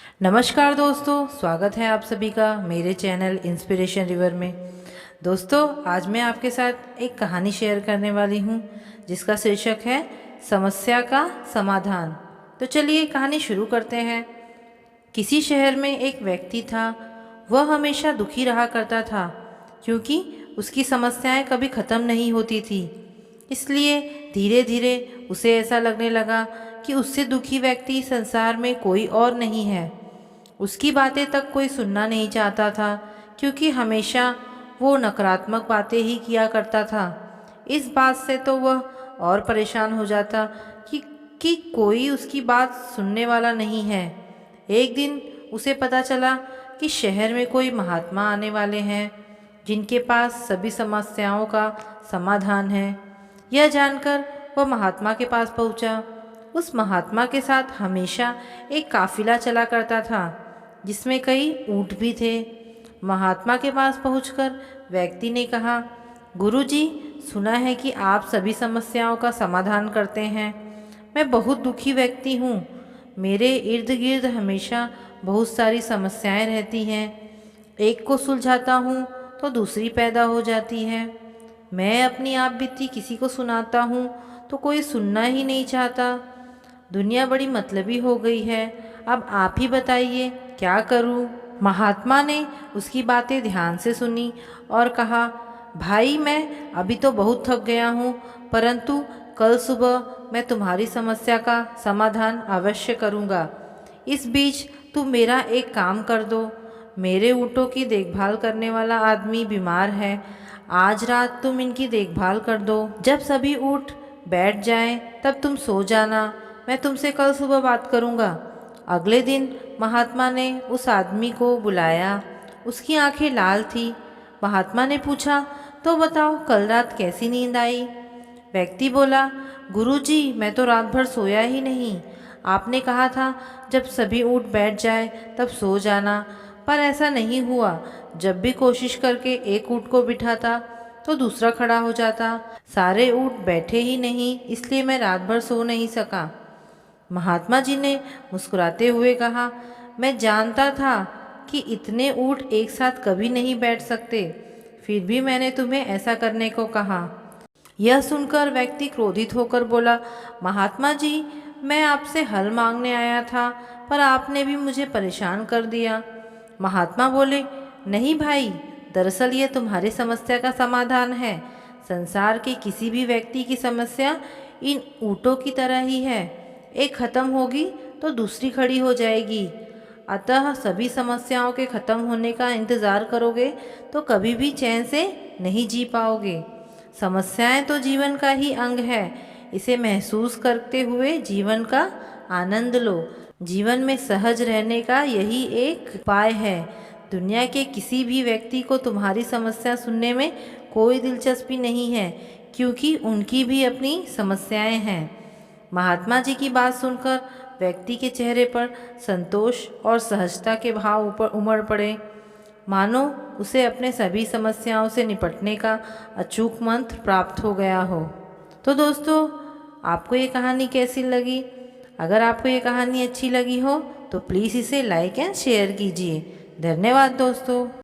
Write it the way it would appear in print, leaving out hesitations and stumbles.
नमस्कार दोस्तों, स्वागत है आप सभी का मेरे चैनल इंस्पिरेशन रिवर में। दोस्तों, आज मैं आपके साथ एक कहानी शेयर करने वाली हूँ जिसका शीर्षक है समस्या का समाधान। तो चलिए कहानी शुरू करते हैं। किसी शहर में एक व्यक्ति था। वह हमेशा दुखी रहा करता था क्योंकि उसकी समस्याएं कभी ख़त्म नहीं होती थी। इसलिए धीरे धीरे उसे ऐसा लगने लगा कि उससे दुखी व्यक्ति संसार में कोई और नहीं है। उसकी बातें तक कोई सुनना नहीं चाहता था क्योंकि हमेशा वो नकारात्मक बातें ही किया करता था। इस बात से तो वह और परेशान हो जाता कि कि कोई उसकी बात सुनने वाला नहीं है। एक दिन उसे पता चला कि शहर में कोई महात्मा आने वाले हैं जिनके पास सभी समस्याओं का समाधान है। यह जानकर वह महात्मा के पास पहुंचा। उस महात्मा के साथ हमेशा एक काफिला चला करता था जिसमें कई ऊँट भी थे। महात्मा के पास पहुंचकर व्यक्ति ने कहा, गुरुजी, सुना है कि आप सभी समस्याओं का समाधान करते हैं। मैं बहुत दुखी व्यक्ति हूँ। मेरे इर्द गिर्द हमेशा बहुत सारी समस्याएं रहती हैं। एक को सुलझाता हूँ तो दूसरी पैदा हो जाती है। मैं अपनी आप बीती किसी को सुनाता हूँ तो कोई सुनना ही नहीं चाहता। दुनिया बड़ी मतलबी हो गई है। अब आप ही बताइए क्या करूं? महात्मा ने उसकी बातें ध्यान से सुनी और कहा, भाई, मैं अभी तो बहुत थक गया हूँ, परंतु कल सुबह मैं तुम्हारी समस्या का समाधान अवश्य करूँगा। इस बीच तुम मेरा एक काम कर दो। मेरे ऊँटों की देखभाल करने वाला आदमी बीमार है। आज रात तुम इनकी देखभाल कर दो। जब सभी ऊँट बैठ जाएं, तब तुम सो जाना। मैं तुमसे कल सुबह बात करूँगा। अगले दिन महात्मा ने उस आदमी को बुलाया। उसकी आंखें लाल थी। महात्मा ने पूछा, तो बताओ, कल रात कैसी नींद आई? व्यक्ति बोला, गुरुजी, मैं तो रात भर सोया ही नहीं। आपने कहा था जब सभी ऊँट बैठ जाए तब सो जाना, पर ऐसा नहीं हुआ। जब भी कोशिश करके एक ऊँट को बिठाता तो दूसरा खड़ा हो जाता। सारे ऊँट बैठे ही नहीं, इसलिए मैं रात भर सो नहीं सका। महात्मा जी ने मुस्कुराते हुए कहा, मैं जानता था कि इतने ऊँट एक साथ कभी नहीं बैठ सकते, फिर भी मैंने तुम्हें ऐसा करने को कहा। यह सुनकर व्यक्ति क्रोधित होकर बोला, महात्मा जी, मैं आपसे हल मांगने आया था, पर आपने भी मुझे परेशान कर दिया। महात्मा बोले, नहीं भाई, दरअसल ये तुम्हारी समस्या का समाधान है। संसार के किसी भी व्यक्ति की समस्या इन ऊँटों की तरह ही है। एक खत्म होगी तो दूसरी खड़ी हो जाएगी। अतः सभी समस्याओं के खत्म होने का इंतज़ार करोगे तो कभी भी चैन से नहीं जी पाओगे। समस्याएं तो जीवन का ही अंग है। इसे महसूस करते हुए जीवन का आनंद लो। जीवन में सहज रहने का यही एक उपाय है। दुनिया के किसी भी व्यक्ति को तुम्हारी समस्या सुनने में कोई दिलचस्पी नहीं है, क्योंकि उनकी भी अपनी समस्याएं हैं। महात्मा जी की बात सुनकर व्यक्ति के चेहरे पर संतोष और सहजता के भाव ऊपर उमड़ पड़े, मानो उसे अपने सभी समस्याओं से निपटने का अचूक मंत्र प्राप्त हो गया हो। तो दोस्तों, आपको ये कहानी कैसी लगी? अगर आपको ये कहानी अच्छी लगी हो तो प्लीज़ इसे लाइक एंड शेयर कीजिए। धन्यवाद दोस्तों।